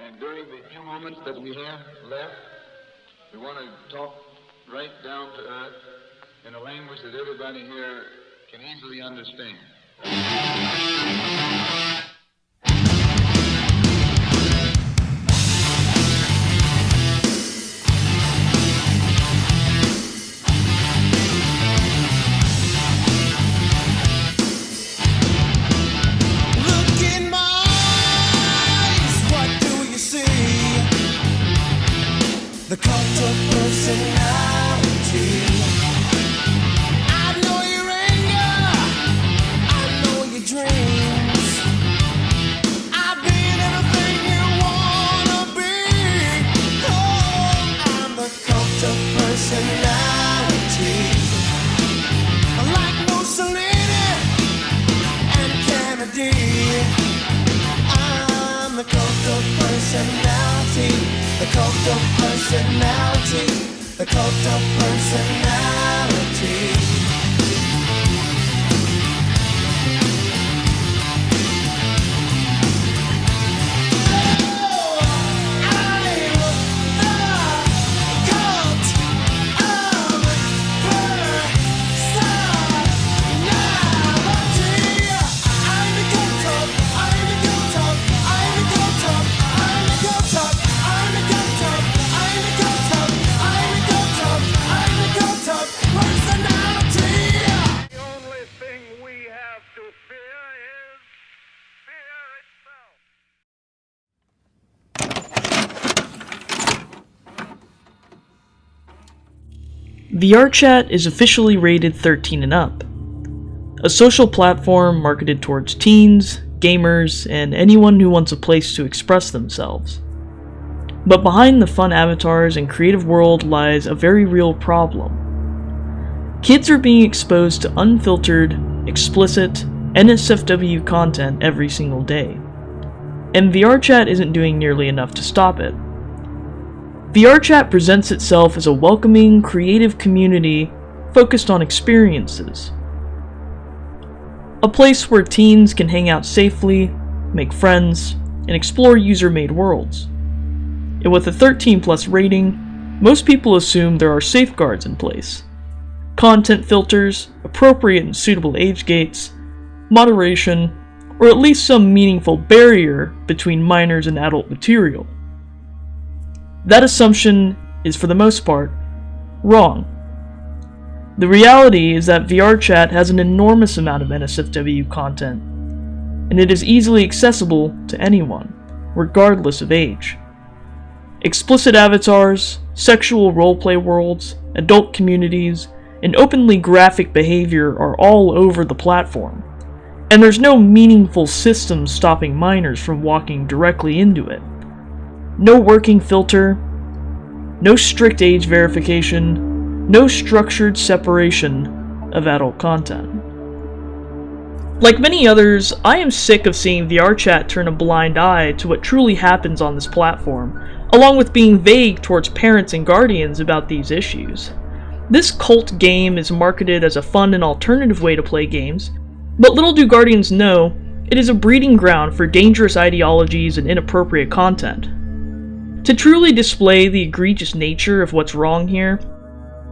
And during the few moments that we have left, we want to talk right down to earth in a language that everybody here can easily understand. The cult of personality. I know your anger, I know your dreams. I've been everything you wanna be. Oh, I'm the cult of personality. Like Mussolini and Kennedy, I'm the cult of personality. The cult of personality, the cult of personality. VRChat is officially rated 13 and up, a social platform marketed towards teens, gamers, and anyone who wants a place to express themselves. But behind the fun avatars and creative world lies a very real problem. Kids are being exposed to unfiltered, explicit, NSFW content every single day, and VRChat isn't doing nearly enough to stop it. VRChat presents itself as a welcoming, creative community focused on experiences. A place where teens can hang out safely, make friends, and explore user-made worlds. And with a 13+ rating, most people assume there are safeguards in place. Content filters, appropriate and suitable age gates, moderation, or at least some meaningful barrier between minors and adult material. That assumption is, for the most part, wrong. The reality is that VRChat has an enormous amount of NSFW content, and it is easily accessible to anyone, regardless of age. Explicit avatars, sexual roleplay worlds, adult communities, and openly graphic behavior are all over the platform, and there's no meaningful system stopping minors from walking directly into it. No working filter, no strict age verification, no structured separation of adult content. Like many others, I am sick of seeing VRChat turn a blind eye to what truly happens on this platform, along with being vague towards parents and guardians about these issues. This cult game is marketed as a fun and alternative way to play games, but little do guardians know, it is a breeding ground for dangerous ideologies and inappropriate content. To truly display the egregious nature of what's wrong here,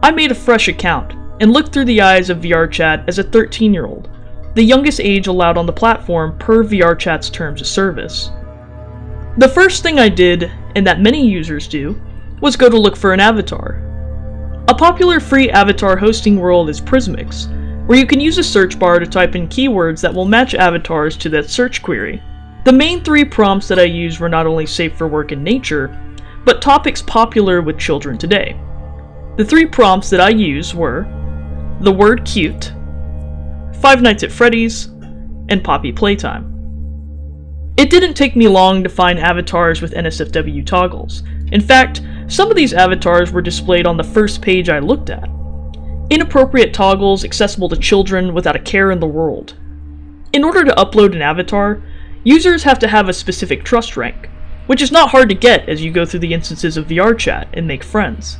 I made a fresh account and looked through the eyes of VRChat as a 13-year-old, the youngest age allowed on the platform per VRChat's terms of service. The first thing I did, and that many users do, was go to look for an avatar. A popular free avatar hosting world is Prismix, where you can use a search bar to type in keywords that will match avatars to that search query. The main 3 prompts that I used were not only safe for work and nature, but topics popular with children today. The 3 prompts that I used were the word cute, Five Nights at Freddy's, and Poppy Playtime. It didn't take me long to find avatars with NSFW toggles. In fact, some of these avatars were displayed on the first page I looked at. Inappropriate toggles accessible to children without a care in the world. In order to upload an avatar, users have to have a specific trust rank, which is not hard to get as you go through the instances of VRChat and make friends.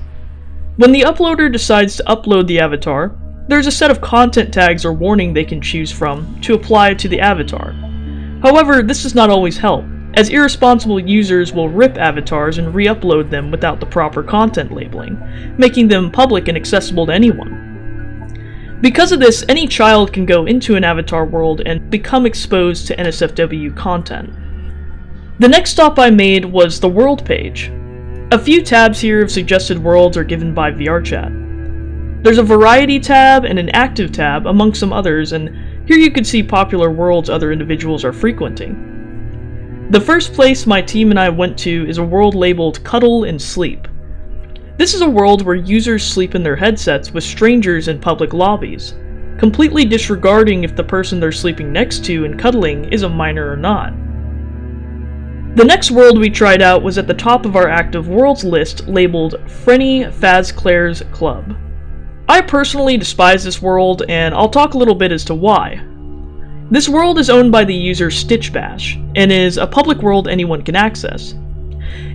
When the uploader decides to upload the avatar, there's a set of content tags or warning they can choose from to apply to the avatar. However, this does not always help, as irresponsible users will rip avatars and re-upload them without the proper content labeling, making them public and accessible to anyone. Because of this, any child can go into an avatar world and become exposed to NSFW content. The next stop I made was the world page. A few tabs here of suggested worlds are given by VRChat. There's a variety tab and an active tab, among some others, and here you can see popular worlds other individuals are frequenting. The first place my team and I went to is a world labeled Cuddle and Sleep. This is a world where users sleep in their headsets with strangers in public lobbies, completely disregarding if the person they're sleeping next to and cuddling is a minor or not. The next world we tried out was at the top of our active worlds list, labeled Frenny Fazclair's Club. I personally despise this world, and I'll talk a little bit as to why. This world is owned by the user Stitchbash, and is a public world anyone can access.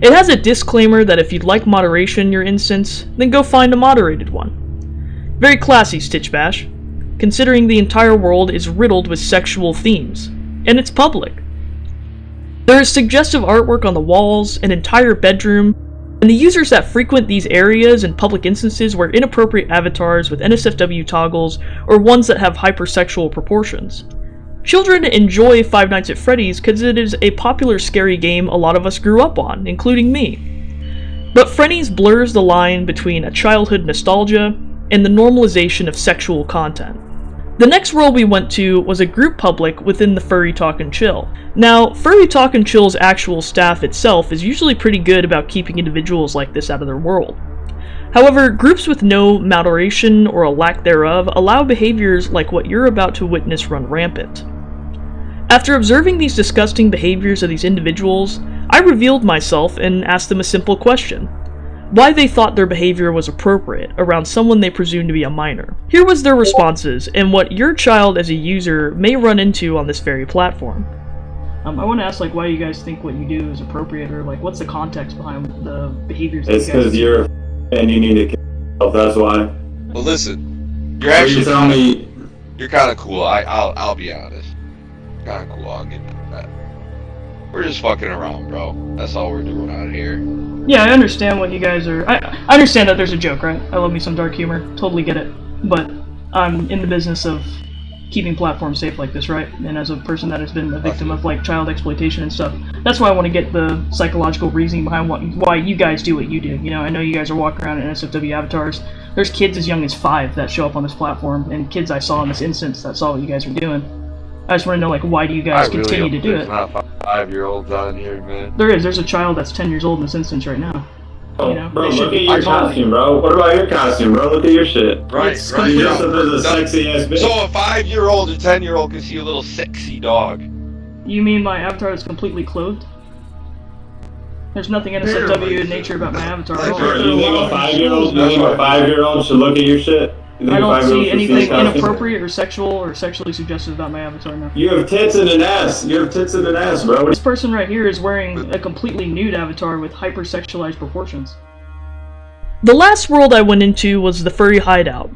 It has a disclaimer that if you'd like moderation in your instance, then go find a moderated one. Very classy, Stitchbash, considering the entire world is riddled with sexual themes, and it's public. There is suggestive artwork on the walls, an entire bedroom, and the users that frequent these areas and public instances wear inappropriate avatars with NSFW toggles or ones that have hypersexual proportions. Children enjoy Five Nights at Freddy's because it is a popular scary game a lot of us grew up on, including me. But Freddy's blurs the line between a childhood nostalgia and the normalization of sexual content. The next world we went to was a group public within the Furry Talk and Chill. Now, Furry Talk and Chill's actual staff itself is usually pretty good about keeping individuals like this out of their world. However, groups with no moderation or a lack thereof allow behaviors like what you're about to witness run rampant. After observing these disgusting behaviors of these individuals, I revealed myself and asked them a simple question: why they thought their behavior was appropriate around someone they presumed to be a minor. Here was their responses, and what your child as a user may run into on this very platform. I want to ask, why you guys think what you do is appropriate, or what's the context behind the behaviors that It's because you're and you need to kill yourself, that's why. Well, listen, you're actually tell me you're kind of cool. I'll be honest. Kind of cool. I'll get that. We're just fucking around, bro. That's all we're doing out here. Yeah, I understand what you guys are. I understand that there's a joke, right? I love me some dark humor. Totally get it. But I'm in the business of keeping platforms safe like this, right? And as a person that has been a victim of child exploitation and stuff, that's why I want to get the psychological reasoning behind why you guys do what you do. I know you guys are walking around in NSFW avatars. There's kids as young as 5 that show up on this platform, and kids I saw in this instance that saw what you guys were doing. I just want to know, why do you guys continue to do it? There's not 5-year-olds on here, man. There's a child that's 10 years old in this instance right now. bro, look at your costume, bro. What about your costume, bro? Look at your shit. Right. You dressed up as a sexy ass bitch. So a 5-year-old or 10-year-old can see a little sexy dog. You mean my avatar is completely clothed? There's nothing NSFW in nature about my avatar. You think a 5-year-old should look at your shit? I don't see anything inappropriate or sexually suggestive about my avatar now. You have tits and an ass. Bro. This person right here is wearing a completely nude avatar with hypersexualized proportions. The last world I went into was the Furry Hideout.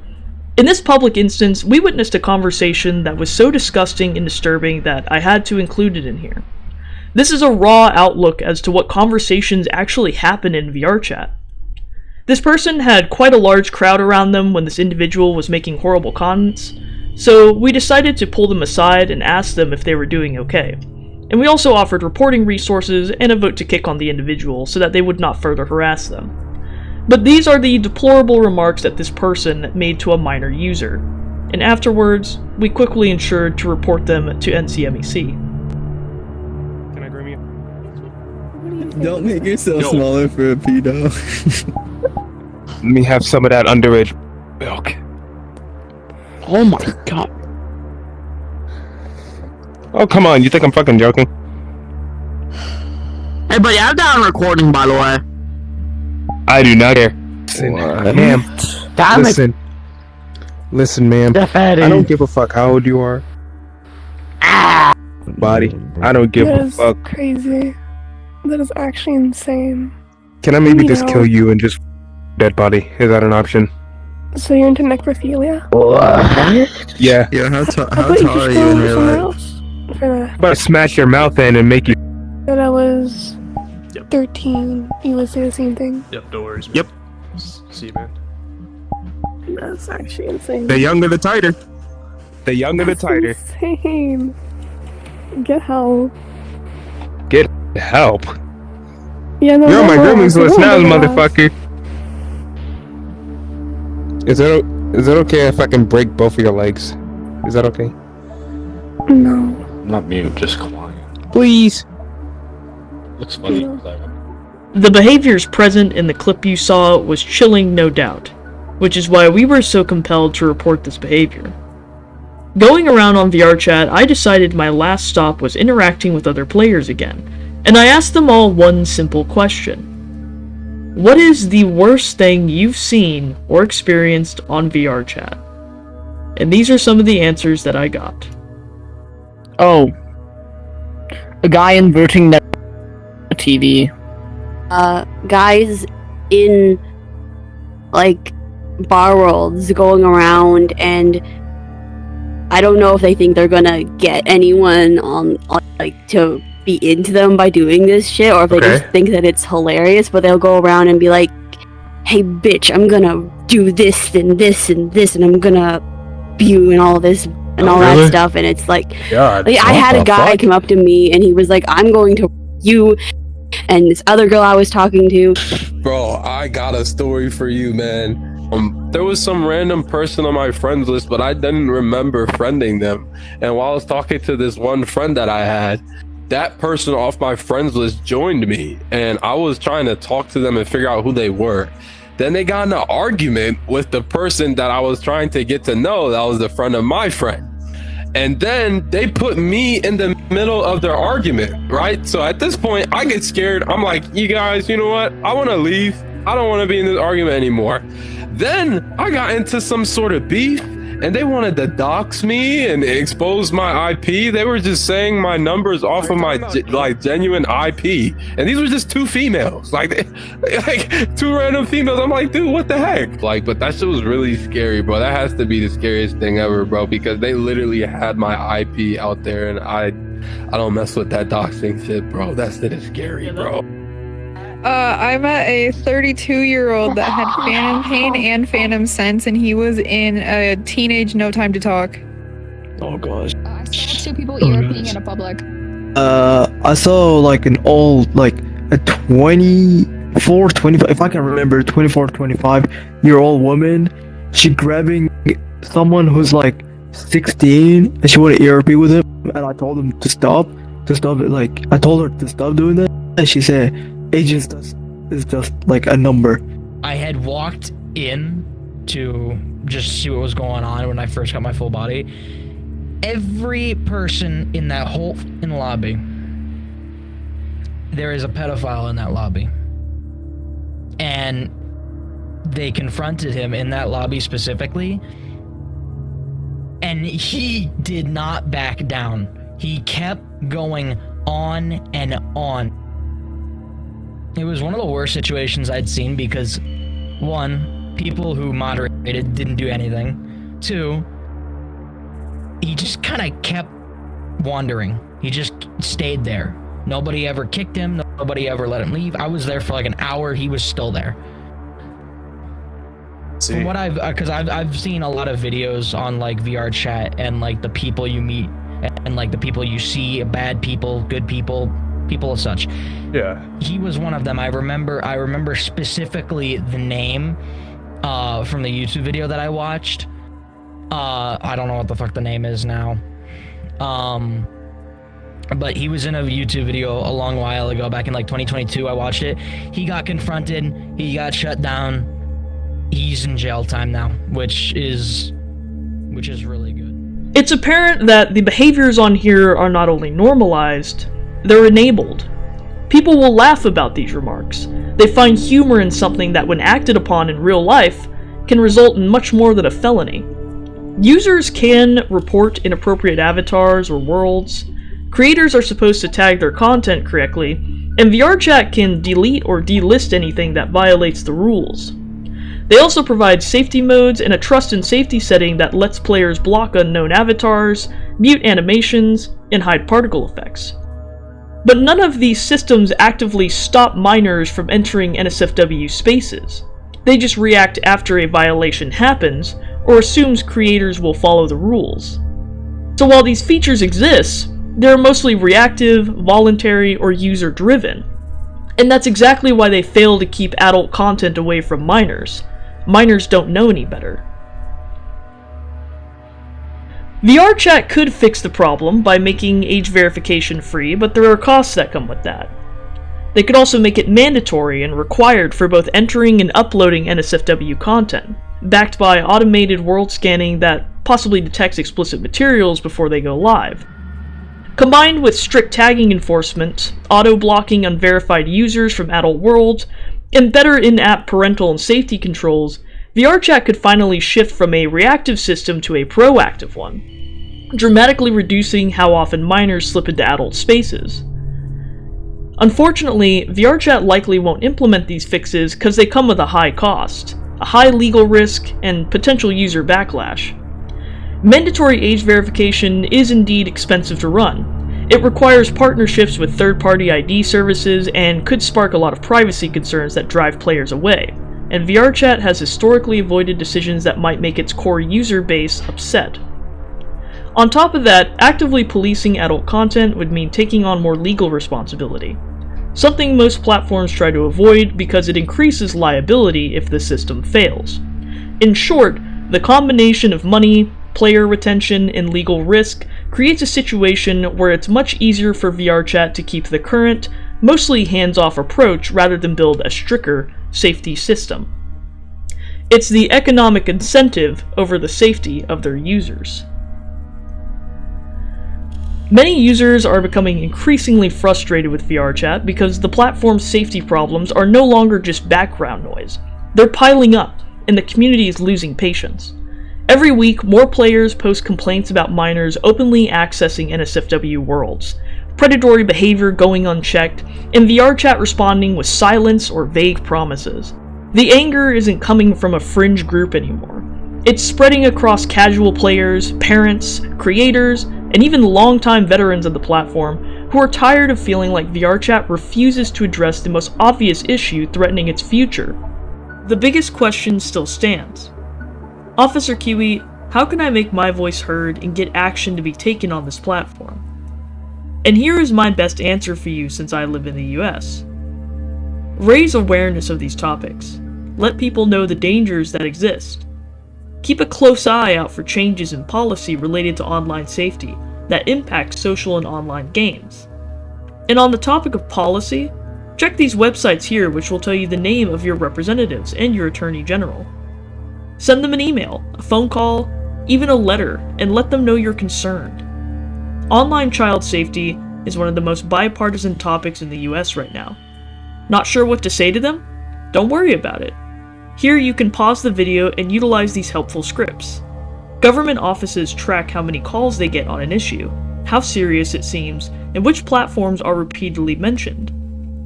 In this public instance, we witnessed a conversation that was so disgusting and disturbing that I had to include it in here. This is a raw outlook as to what conversations actually happen in VRChat. This person had quite a large crowd around them when this individual was making horrible comments, so we decided to pull them aside and ask them if they were doing okay. And we also offered reporting resources and a vote to kick on the individual so that they would not further harass them. But these are the deplorable remarks that this person made to a minor user, and afterwards, we quickly ensured to report them to NCMEC. Can I groom you? Don't make yourself smaller for a pedo. Let me have some of that underage milk. Oh my god. Oh, come on, you think I'm fucking joking? Hey, buddy, I'm down recording, by the way. I do not care. Listen, ma'am. Damn it. Listen, ma'am. I don't give a fuck how old you are. Body. I don't give a fuck. That is crazy. That is actually insane. Can I maybe just kill you and just dead body? Is that an option? So you're into necrophilia? What? Yeah. Yeah, how tall are you in real life? I'm about to smash your mouth in and make you That I was Yep. 13. You would say the same thing. Yep, no worries, man. Yep. See you, man. That's actually insane. The younger, the tighter. The younger, the tighter. Insane. Get help. Get help. Yeah, no. You're on my no, grooming list now, no, no, motherfucker. Is it okay if I can break both of your legs? Is that okay? No. Not mute, just quiet. Please. Looks funny. The behaviors present in the clip you saw was chilling, no doubt, which is why we were so compelled to report this behavior. Going around on VRChat, I decided my last stop was interacting with other players again, and I asked them all one simple question. What is the worst thing you've seen or experienced on VRChat? And these are some of the answers that I got. Oh. A guy inverting the TV. Guys in, like, bar worlds going around, and I don't know if they think they're gonna get anyone on like, to be into them by doing this shit, or if they just think that it's hilarious, but they'll go around and be like, hey bitch, I'm gonna do this and this and this, and I'm gonna you and all this and all that stuff, and it's like, I had a guy come up to me and he was like, I'm going to you and this other girl I was talking to. Bro, I got a story for you, man. There was some random person on my friends list, but I didn't remember friending them. And while I was talking to this one friend that I had, that person off my friends list joined me, and I was trying to talk to them and figure out who they were. Then they got in an argument with the person that I was trying to get to know, that was the friend of my friend. And then they put me in the middle of their argument, right? So at this point, I get scared. I'm like, you guys, you know what? I want to leave. I don't want to be in this argument anymore. Then I got into some sort of beef, and they wanted to dox me and expose my IP. They were just saying my numbers off of my genuine IP, and these were just two females, like two random females. I'm like, dude, what the heck? Like, but that shit was really scary, bro. That has to be the scariest thing ever, bro, because they literally had my IP out there, and I don't mess with that doxing shit, bro. That shit is scary, bro. I met a 32-year-old that had phantom pain and phantom sense, and he was in a teenage No Time to Talk. Oh gosh. I saw 2 people ERPing in a public. I saw like an old, like a 24, 25, if I can remember, 24, 25-year-old woman. She grabbing someone who's like 16, and she wanted ERP with him, and I told him to stop it. Like, I told her to stop doing that, and she said, agents is just like a number. I had walked in to just see what was going on when I first got my full body. Every person in that whole lobby, there is a pedophile in that lobby. And they confronted him in that lobby specifically, and he did not back down. He kept going on and on. It was one of the worst situations I'd seen because, 1, people who moderated didn't do anything. 2, he just kind of kept wandering. He just stayed there. Nobody ever kicked him. Nobody ever let him leave. I was there for like an hour. He was still there. From what I've seen a lot of videos on like VRChat and like the people you meet and like the people you see, bad people, good people as such. Yeah. He was one of them. I remember specifically the name from the YouTube video that I watched. I don't know what the fuck the name is now. But he was in a YouTube video a long while ago, back in like 2022. I watched it. He got confronted. He got shut down. He's in jail time now, which is really good. It's apparent that the behaviors on here are not only normalized, they're enabled. People will laugh about these remarks. They find humor in something that, when acted upon in real life, can result in much more than a felony. Users can report inappropriate avatars or worlds. Creators are supposed to tag their content correctly, and VRChat can delete or delist anything that violates the rules. They also provide safety modes and a trust and safety setting that lets players block unknown avatars, mute animations, and hide particle effects. But none of these systems actively stop minors from entering NSFW spaces. They just react after a violation happens, or assumes creators will follow the rules. So while these features exist, they're mostly reactive, voluntary, or user-driven. And that's exactly why they fail to keep adult content away from minors. Minors don't know any better. VRChat could fix the problem by making age verification free, but there are costs that come with that. They could also make it mandatory and required for both entering and uploading NSFW content, backed by automated world scanning that possibly detects explicit materials before they go live. Combined with strict tagging enforcement, auto-blocking unverified users from adult worlds, and better in-app parental and safety controls, VRChat could finally shift from a reactive system to a proactive one, dramatically reducing how often minors slip into adult spaces. Unfortunately, VRChat likely won't implement these fixes because they come with a high cost, a high legal risk, and potential user backlash. Mandatory age verification is indeed expensive to run. It requires partnerships with third-party ID services and could spark a lot of privacy concerns that drive players away, and VRChat has historically avoided decisions that might make its core user base upset. On top of that, actively policing adult content would mean taking on more legal responsibility, something most platforms try to avoid because it increases liability if the system fails. In short, the combination of money, player retention, and legal risk creates a situation where it's much easier for VRChat to keep the current, mostly hands-off approach rather than build a stricter safety system. It's the economic incentive over the safety of their users. Many users are becoming increasingly frustrated with VRChat because the platform's safety problems are no longer just background noise. They're piling up, and the community is losing patience. Every week, more players post complaints about minors openly accessing NSFW worlds, predatory behavior going unchecked, and VRChat responding with silence or vague promises. The anger isn't coming from a fringe group anymore. It's spreading across casual players, parents, creators, and even longtime veterans of the platform who are tired of feeling like VRChat refuses to address the most obvious issue threatening its future. The biggest question still stands. OfficerKiwi, how can I make my voice heard and get action to be taken on this platform? And here is my best answer for you since I live in the US. Raise awareness of these topics. Let people know the dangers that exist. Keep a close eye out for changes in policy related to online safety that impact social and online games. And on the topic of policy, check these websites here which will tell you the name of your representatives and your attorney general. Send them an email, a phone call, even a letter, and let them know you're concerned. Online child safety is one of the most bipartisan topics in the US right now. Not sure what to say to them? Don't worry about it. Here you can pause the video and utilize these helpful scripts. Government offices track how many calls they get on an issue, how serious it seems, and which platforms are repeatedly mentioned.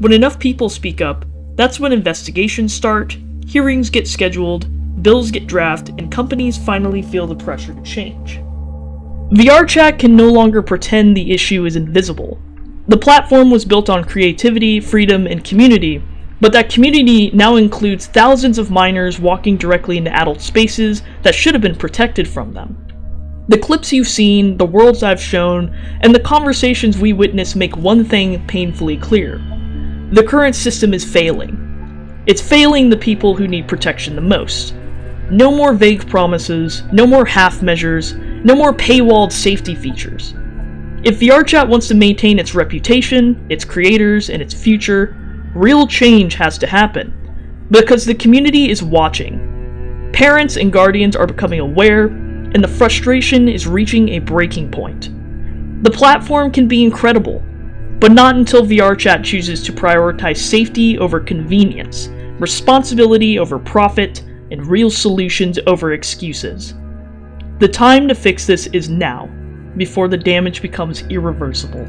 When enough people speak up, that's when investigations start, hearings get scheduled, bills get drafted, and companies finally feel the pressure to change. VRChat can no longer pretend the issue is invisible. The platform was built on creativity, freedom, and community, but that community now includes thousands of minors walking directly into adult spaces that should have been protected from them. The clips you've seen, the worlds I've shown, and the conversations we witness make one thing painfully clear. The current system is failing. It's failing the people who need protection the most. No more vague promises, no more half measures, no more paywalled safety features. If VRChat wants to maintain its reputation, its creators, and its future, real change has to happen, because the community is watching. Parents and guardians are becoming aware, and the frustration is reaching a breaking point. The platform can be incredible, but not until VRChat chooses to prioritize safety over convenience, responsibility over profit, and real solutions over excuses. The time to fix this is now, before the damage becomes irreversible.